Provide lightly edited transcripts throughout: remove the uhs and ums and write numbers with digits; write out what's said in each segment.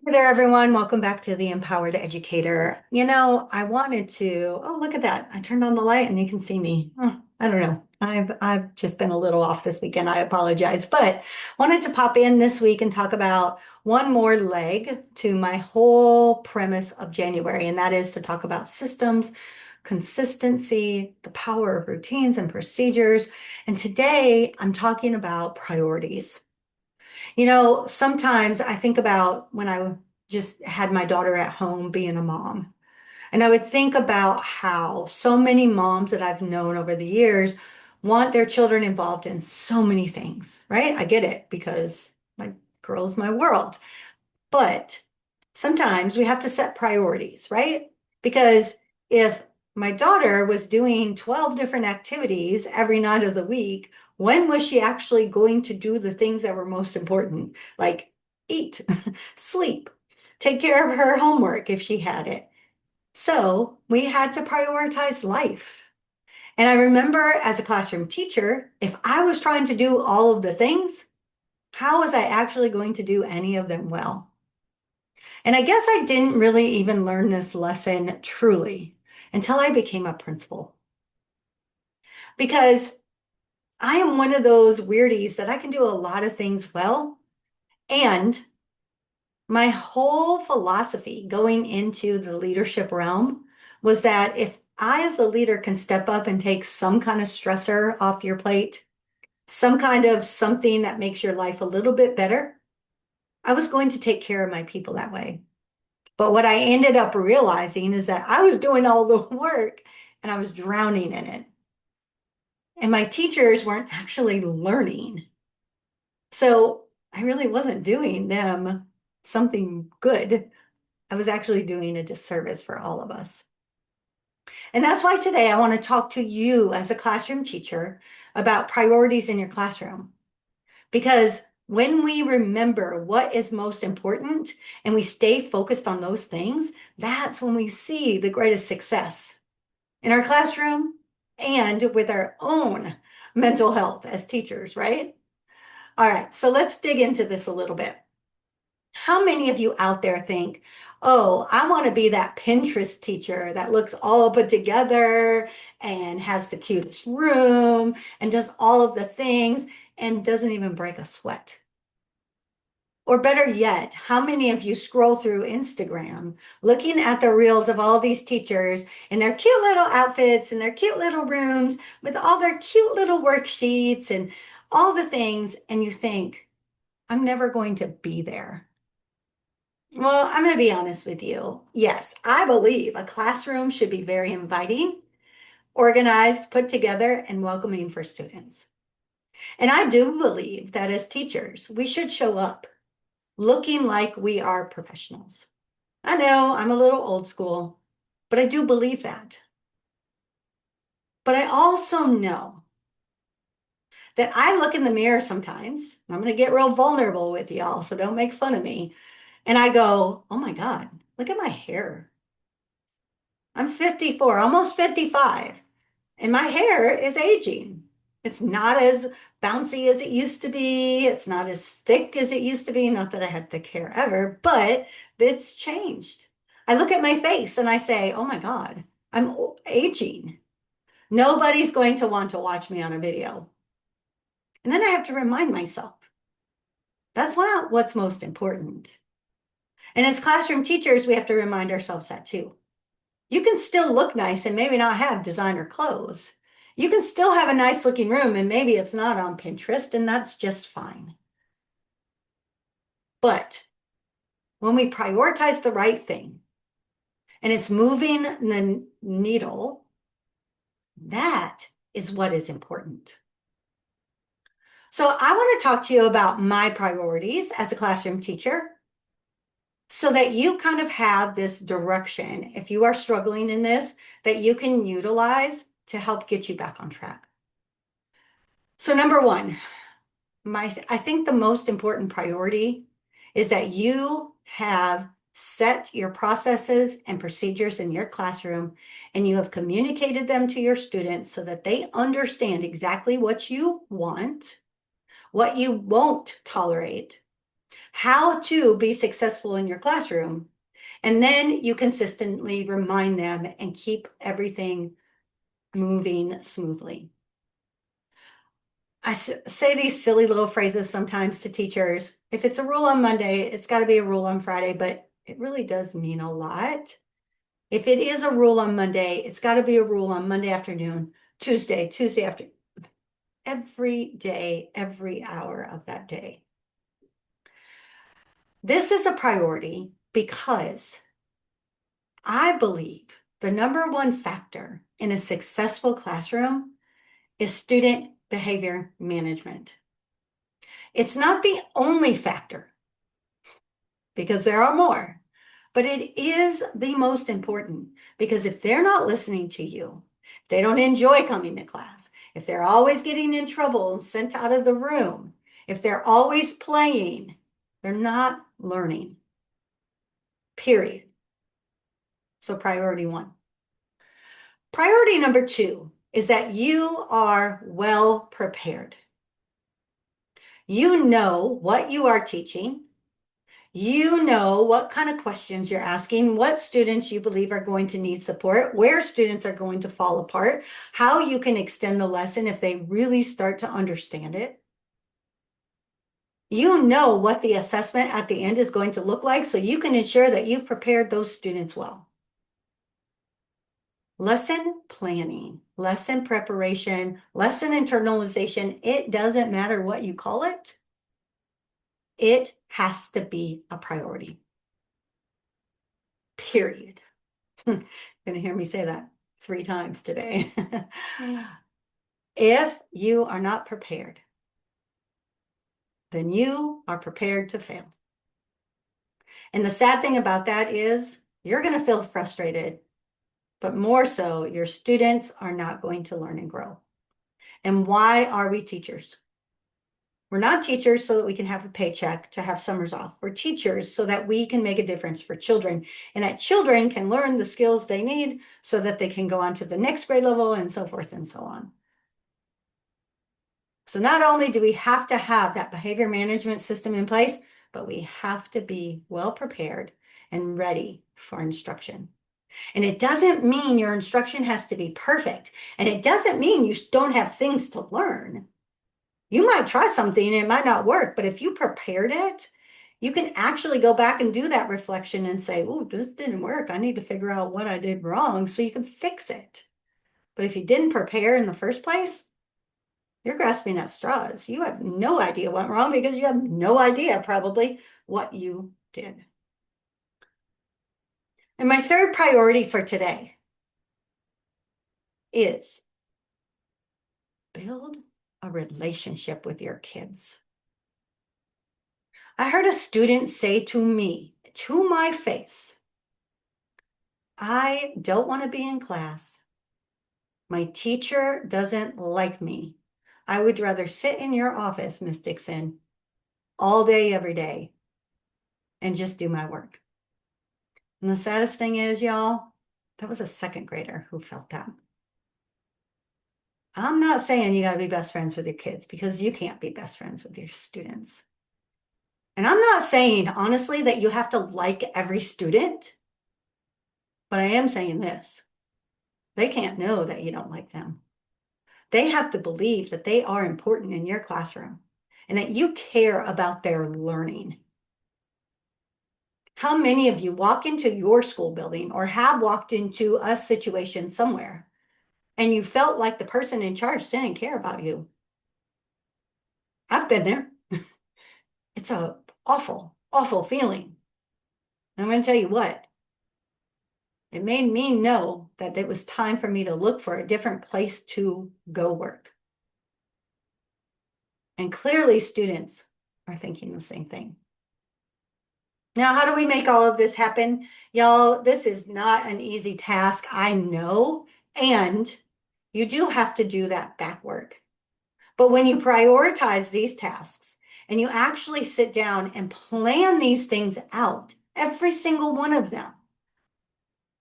Hey there, everyone. Welcome back to the Empowered Educator. I wanted to, oh, look at that. I turned on the light and you can see me. Oh, I don't know. I've just been a little off this weekend. I apologize, but wanted to pop in this week and talk about one more leg to my whole premise of January, and that is to talk about systems, consistency, the power of routines and procedures. And today I'm talking about priorities. Sometimes I think about when I just had my daughter at home being a mom, and I would think about how so many moms that I've known over the years want their children involved in so many things, right? I get it because my girl is my world. But sometimes we have to set priorities, right? Because if my daughter was doing 12 different activities every night of the week, when was she actually going to do the things that were most important, like eat, sleep, take care of her homework if she had it? So we had to prioritize life. And I remember as a classroom teacher, if I was trying to do all of the things, how was I actually going to do any of them well? And I guess I didn't really even learn this lesson truly until I became a principal. Because I am one of those weirdies that I can do a lot of things well. And my whole philosophy going into the leadership realm was that if I, as a leader, can step up and take some kind of stressor off your plate, some kind of something that makes your life a little bit better, I was going to take care of my people that way. But what I ended up realizing is that I was doing all the work and I was drowning in it. And my teachers weren't actually learning. So I really wasn't doing them something good. I was actually doing a disservice for all of us. And that's why today I want to talk to you as a classroom teacher about priorities in your classroom. Because when we remember what is most important and we stay focused on those things, that's when we see the greatest success in our classroom and with our own mental health as teachers, right? All right, so let's dig into this a little bit. How many of you out there think, oh, I want to be that Pinterest teacher that looks all put together and has the cutest room and does all of the things and doesn't even break a sweat? Or better yet, how many of you scroll through Instagram looking at the reels of all these teachers in their cute little outfits and their cute little rooms with all their cute little worksheets and all the things, and you think, I'm never going to be there? Well, I'm going to be honest with you. Yes, I believe a classroom should be very inviting, organized, put together, and welcoming for students. And I do believe that as teachers, we should show up looking like we are professionals. I know I'm a little old school, but I do believe that. But I also know that I look in the mirror sometimes. I'm going to get real vulnerable with y'all, so don't make fun of me. And I go, oh my God, look at my hair. I'm 54, almost 55, and my hair is aging. It's not as bouncy as it used to be. It's not as thick as it used to be. Not that I had thick hair ever, but it's changed. I look at my face and I say, oh my God, I'm aging. Nobody's going to want to watch me on a video. And then I have to remind myself, that's not what's most important. And as classroom teachers, we have to remind ourselves that too. You can still look nice and maybe not have designer clothes. You can still have a nice looking room and maybe it's not on Pinterest, and that's just fine. But when we prioritize the right thing and it's moving the needle, that is what is important. So I want to talk to you about my priorities as a classroom teacher so that you kind of have this direction, if you are struggling in this, that you can utilize to help get you back on track. So number one, I think the most important priority is that you have set your processes and procedures in your classroom and you have communicated them to your students so that they understand exactly what you want, what you won't tolerate, how to be successful in your classroom. And then you consistently remind them and keep everything moving smoothly. I say these silly little phrases sometimes to teachers. If it's a rule on Monday, it's got to be a rule on Friday, but it really does mean a lot. If it is a rule on Monday, it's got to be a rule on Monday afternoon, Tuesday after, every day, every hour of that day. This is a priority because I believe the number one factor in a successful classroom is student behavior management. It's not the only factor because there are more, but it is the most important because if they're not listening to you, if they don't enjoy coming to class, if they're always getting in trouble and sent out of the room, if they're always playing, they're not learning, period. So priority one. Priority number two is that you are well prepared. You know what you are teaching. You know what kind of questions you're asking, what students you believe are going to need support, where students are going to fall apart, how you can extend the lesson if they really start to understand it. You know what the assessment at the end is going to look like, so you can ensure that you've prepared those students well. Lesson planning, lesson preparation, lesson internalization, it doesn't matter what you call it. It has to be a priority. Period. You're gonna hear me say that 3 times today. If you are not prepared, then you are prepared to fail. And the sad thing about that is you're gonna feel frustrated, but more so, your students are not going to learn and grow. And why are we teachers? We're not teachers so that we can have a paycheck to have summers off. We're teachers so that we can make a difference for children and that children can learn the skills they need so that they can go on to the next grade level and so forth and so on. So not only do we have to have that behavior management system in place, but we have to be well prepared and ready for instruction. And it doesn't mean your instruction has to be perfect. And it doesn't mean you don't have things to learn. You might try something and it might not work, but if you prepared it, you can actually go back and do that reflection and say, oh, this didn't work. I need to figure out what I did wrong so you can fix it. But if you didn't prepare in the first place, you're grasping at straws. You have no idea what went wrong because you have no idea probably what you did. And my third priority for today is build a relationship with your kids. I heard a student say to me, to my face, I don't want to be in class. My teacher doesn't like me. I would rather sit in your office, Miss Dixon, all day, every day, and just do my work. And the saddest thing is, y'all, that was a second grader who felt that. I'm not saying you got to be best friends with your kids because you can't be best friends with your students. And I'm not saying, honestly, that you have to like every student, but I am saying this. They can't know that you don't like them. They have to believe that they are important in your classroom and that you care about their learning. How many of you walk into your school building or have walked into a situation somewhere and you felt like the person in charge didn't care about you? I've been there. It's a awful, awful feeling. And I'm going to tell you what, it made me know that it was time for me to look for a different place to go work. And clearly students are thinking the same thing. Now, how do we make all of this happen? Y'all, this is not an easy task, I know, and you do have to do that back work. But when you prioritize these tasks and you actually sit down and plan these things out, every single one of them,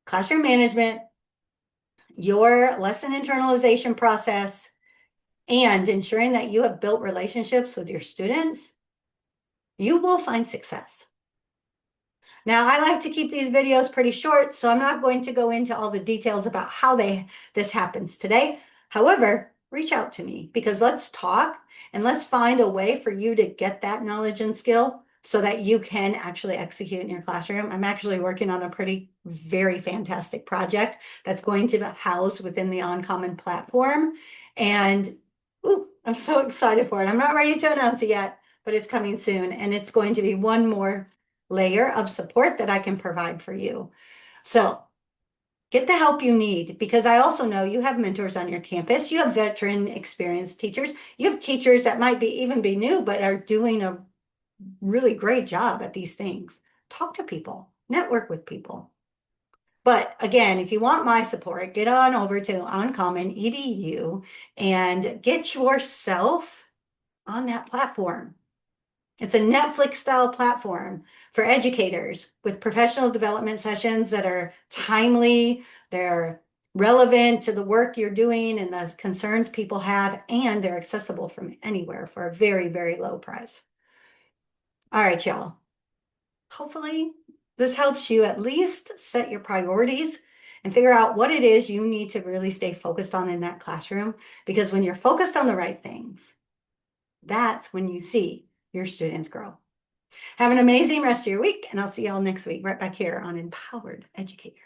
classroom management, your lesson internalization process, and ensuring that you have built relationships with your students, you will find success. Now, I like to keep these videos pretty short, so I'm not going to go into all the details about how this happens today. However, reach out to me because let's talk and let's find a way for you to get that knowledge and skill so that you can actually execute in your classroom. I'm actually working on a very fantastic project that's going to be housed within the Uncommon platform. And ooh, I'm so excited for it. I'm not ready to announce it yet, but it's coming soon. And it's going to be one more layer of support that I can provide for you. So get the help you need because I also know you have mentors on your campus. You have veteran experienced teachers. You have teachers that might even be new, but are doing a really great job at these things. Talk to people, network with people. But again, if you want my support, get on over to Uncommon EDU and get yourself on that platform. It's a Netflix style platform for educators with professional development sessions that are timely, they're relevant to the work you're doing and the concerns people have, and they're accessible from anywhere for a very, very low price. All right, y'all. Hopefully, this helps you at least set your priorities and figure out what it is you need to really stay focused on in that classroom. Because when you're focused on the right things, that's when you see your students grow. Have an amazing rest of your week, and I'll see y'all next week right back here on Empowered Educator.